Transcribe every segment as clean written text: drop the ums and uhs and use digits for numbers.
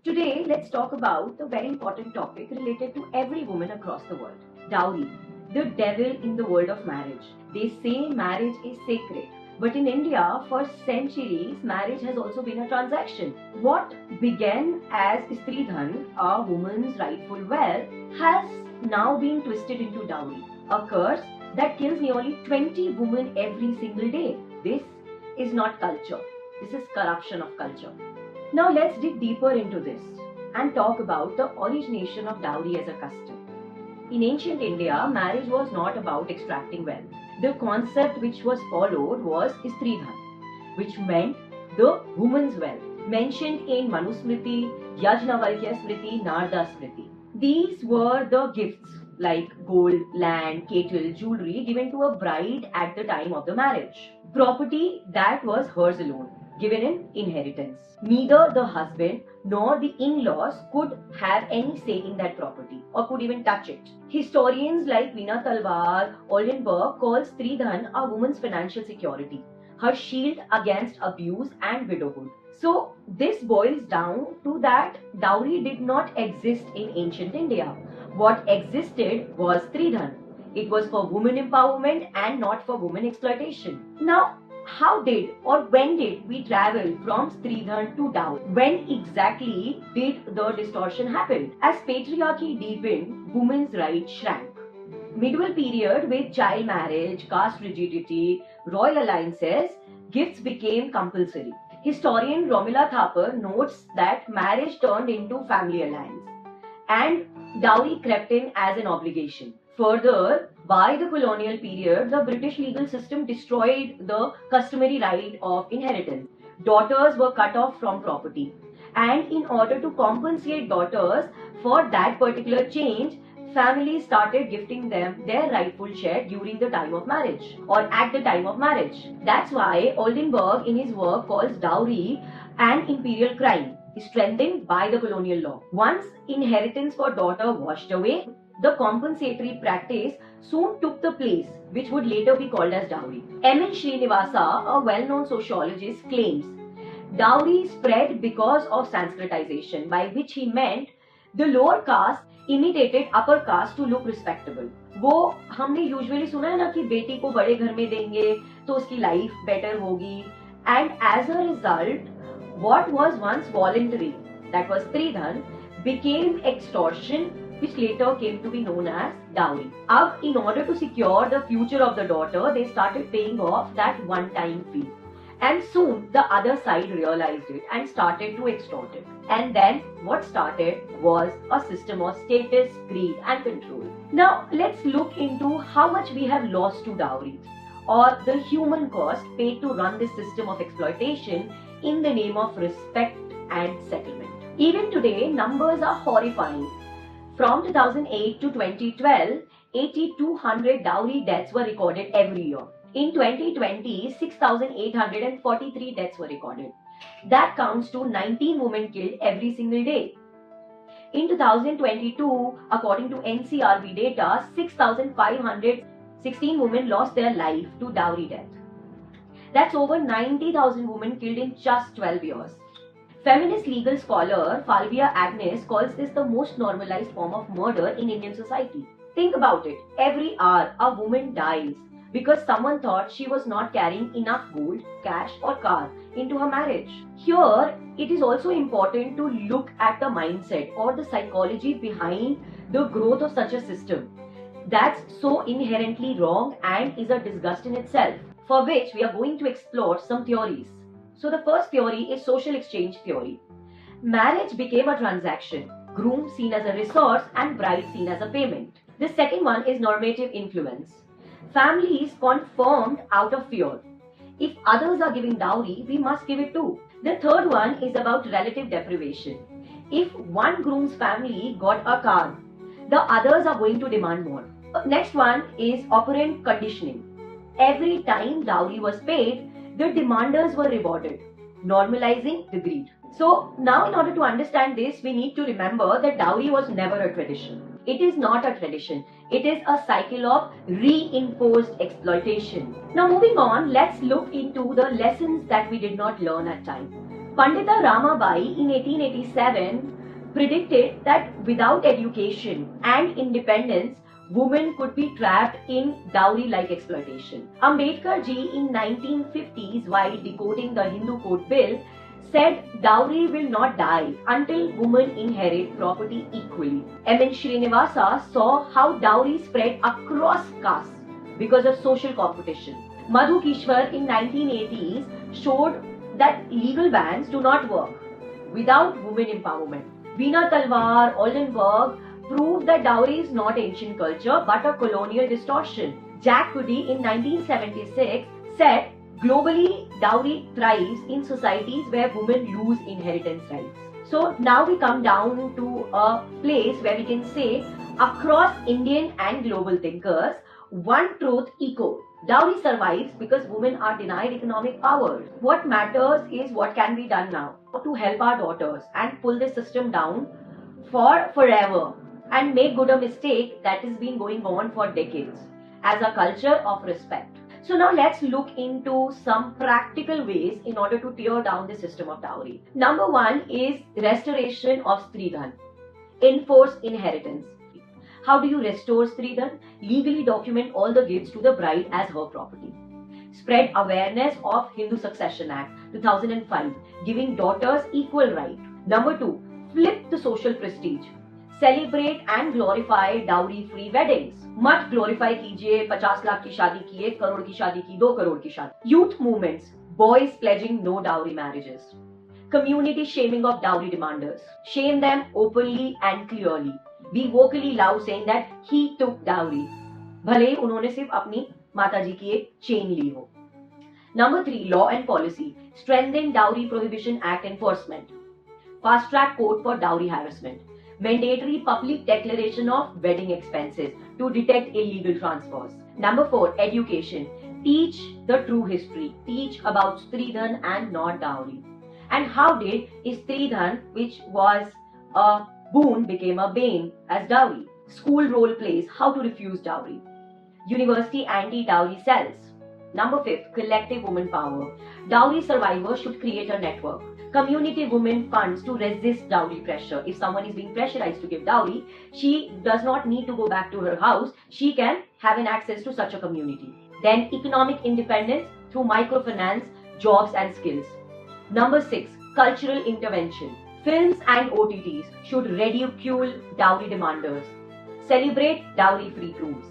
Today, let's talk about the very important topic related to every woman across the world, dowry, the devil in the world of marriage. They say marriage is sacred, but in India, for centuries, marriage has also been a transaction. What began as Stridhan, a woman's rightful wealth, has now been twisted into dowry, a curse that kills nearly 20 women every single day. This is not culture, this is corruption of culture. Now let's dig deeper into this and talk about the origination of dowry as a custom. In ancient India, marriage was not about extracting wealth. The concept which was followed was Stridhan, which meant the woman's wealth, mentioned in Manusmriti, Yajnavalkya Smriti, Narada Smriti. These were the gifts like gold, land, cattle, jewelry given to a bride at the time of the marriage. Property that was hers alone, given in inheritance. Neither the husband nor the in-laws could have any say in that property or could even touch it. Historians like Veena Talwar, Oldenburg call Stridhan a woman's financial security, her shield against abuse and widowhood. So this boils down to that dowry did not exist in ancient India. What existed was Stridhan. It was for women empowerment and not for women exploitation. Now, how did or when did we travel from Stridhan to dowry? When exactly did the distortion happen? As patriarchy deepened, women's rights shrank. Medieval period with child marriage, caste rigidity, royal alliances, gifts became compulsory. Historian Romila Thapar notes that marriage turned into family alliance and dowry crept in as an obligation. Further, by the colonial period, the British legal system destroyed the customary right of inheritance. Daughters were cut off from property. And in order to compensate daughters for that particular change, families started gifting them their rightful share during the time of marriage or at the time of marriage. That's why Oldenburg in his work calls dowry an imperial crime, strengthened by the colonial law. Once inheritance for daughter washed away, the compensatory practice soon took the place, which would later be called as dowry. M.N. Srinivasa, a well-known sociologist, claims dowry spread because of Sanskritization, by which he meant the lower caste imitated upper caste to look respectable. वो हमने usually सुना है ना कि बेटी को बड़े घर में देंगे तो उसकी लाइफ बेटर होगी, and as a result what was once voluntary, that was Stridhan, became extortion, which later came to be known as dowry. Ab, in order to secure the future of the daughter, they started paying off that one-time fee. And soon the other side realized it and started to extort it. And then what started was a system of status, greed, and control. Now let's look into how much we have lost to dowry, or the human cost paid to run this system of exploitation in the name of respect and settlement. Even today, numbers are horrifying. From 2008 to 2012, 8,200 dowry deaths were recorded every year. In 2020, 6,843 deaths were recorded. That counts to 19 women killed every single day. In 2022, according to NCRB data, 6,516 women lost their life to dowry death. That's over 90,000 women killed in just 12 years. Feminist legal scholar Falvia Agnes calls this the most normalized form of murder in Indian society. Think about it. Every hour, a woman dies because someone thought she was not carrying enough gold, cash, or car into her marriage. Here, it is also important to look at the mindset or the psychology behind the growth of such a system. That's so inherently wrong and is a disgust in itself, for which we are going to explore some theories. So the first theory is social exchange theory. Marriage became a transaction, groom seen as a resource and bride seen as a payment. The second one is normative influence. Families confirmed out of fear. If others are giving dowry, we must give it too. The third one is about relative deprivation. If one groom's family got a car, the others are going to demand more. Next one is operant conditioning. Every time dowry was paid, the demanders were rewarded, normalizing the greed. So now in order to understand this, we need to remember that dowry was never a tradition. It is not a tradition. It is a cycle of reinforced exploitation. Now moving on, let's look into the lessons that we did not learn at time. Pandita Ramabai in 1887 predicted that without education and independence, women could be trapped in dowry-like exploitation. Ambedkar ji in 1950s, while decoding the Hindu Code Bill, said dowry will not die until women inherit property equally. M.N. Srinivasa saw how dowry spread across castes because of social competition. Madhu Kishwar in 1980s showed that legal bans do not work without women empowerment. Veena Talwar, Oldenburg proved that dowry is not ancient culture but a colonial distortion. Jack Goody in 1976 said globally dowry thrives in societies where women lose inheritance rights. So now we come down to a place where we can say across Indian and global thinkers, one truth echoed. Dowry survives because women are denied economic power. What matters is what can be done now to help our daughters and pull this system down for forever and make good a mistake that has been going on for decades as a culture of respect. So now let's look into some practical ways in order to tear down the system of dowry. Number one is restoration of Stridhan. Enforce inheritance. How do you restore Stridhan? Legally document all the gifts to the bride as her property. Spread awareness of Hindu Succession Act 2005, giving daughters equal right. Number two, flip the social prestige. Celebrate and glorify dowry-free weddings. मत glorify कीजिए 50 लाख की शादी की, 1 करोड़ की शादी की, 2 करोड़ की शादी. Youth movements, boys pledging no dowry marriages. Community shaming of dowry demanders. Shame them openly and clearly. Be vocally loud saying that he took dowry. भले ही उन्होंने सिर्फ अपनी माताजी की एक चेन ली हो. Number 3, law and policy. Strengthen Dowry Prohibition Act enforcement. Fast track court for dowry harassment. Mandatory public declaration of wedding expenses to detect illegal transfers. Number 4, education. Teach the true history. Teach about Stridhan and not dowry. And how did Stridhan, which was a boon, became a bane as dowry? School role plays, how to refuse dowry. University anti-dowry cells. Number 5, collective women power. Dowry survivors should create a network. Community women funds to resist dowry pressure. If someone is being pressurized to give dowry, she does not need to go back to her house. She can have an access to such a community. Then economic independence through microfinance, jobs and skills. Number 6, cultural intervention. Films and OTTs should ridicule dowry demanders. Celebrate dowry-free rooms.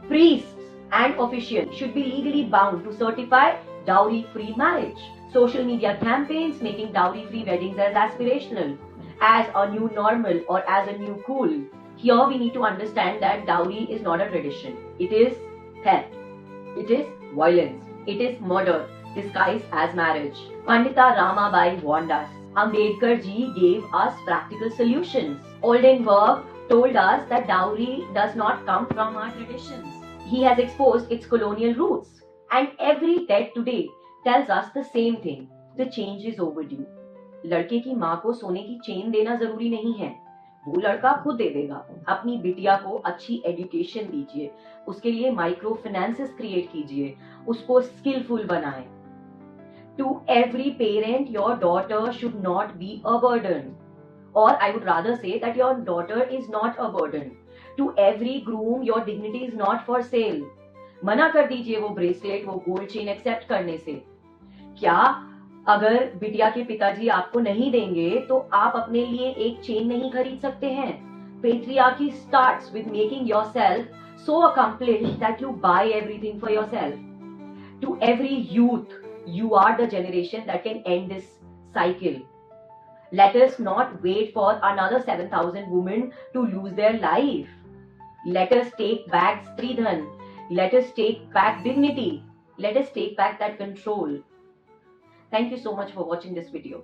Priests and officials should be legally bound to certify dowry-free marriage. Social media campaigns making dowry-free weddings as aspirational, as a new normal or as a new cool. Here we need to understand that dowry is not a tradition. It is theft. It is violence. It is murder disguised as marriage. Pandita Ramabai warned us. Ambedkar ji gave us practical solutions. Oldenburg told us that dowry does not come from our traditions. He has exposed its colonial roots. And every TED today tells us the same thing. The change is overdue. लड़के की माँ को सोने की chain देना जरूरी नहीं है, वो लड़का खुद दे देगा. अपनी बिटिया को अच्छी एजुकेशन दीजिए, उसके लिए माइक्रो फाइनेंसेस क्रिएट कीजिए, उसको स्किलफुल बनाएं. To every parent, your daughter should not be a burden. Or I would rather say that your daughter is not a burden. To every groom, your dignity is not for sale. मना कर दीजिए वो bracelet, वो gold chain accept करने से. क्या अगर बिटिया के पिताजी आपको नहीं देंगे तो आप अपने लिए एक चेन नहीं खरीद सकते हैं? Patriarchy starts with making yourself so accomplished that you buy everything for yourself. To every youth, you are the generation that can end this cycle. Let us not wait for another 7,000 women to lose their life. Let us take back Stridhan. Let us take back dignity. Let us take back that control. Thank you so much for watching this video.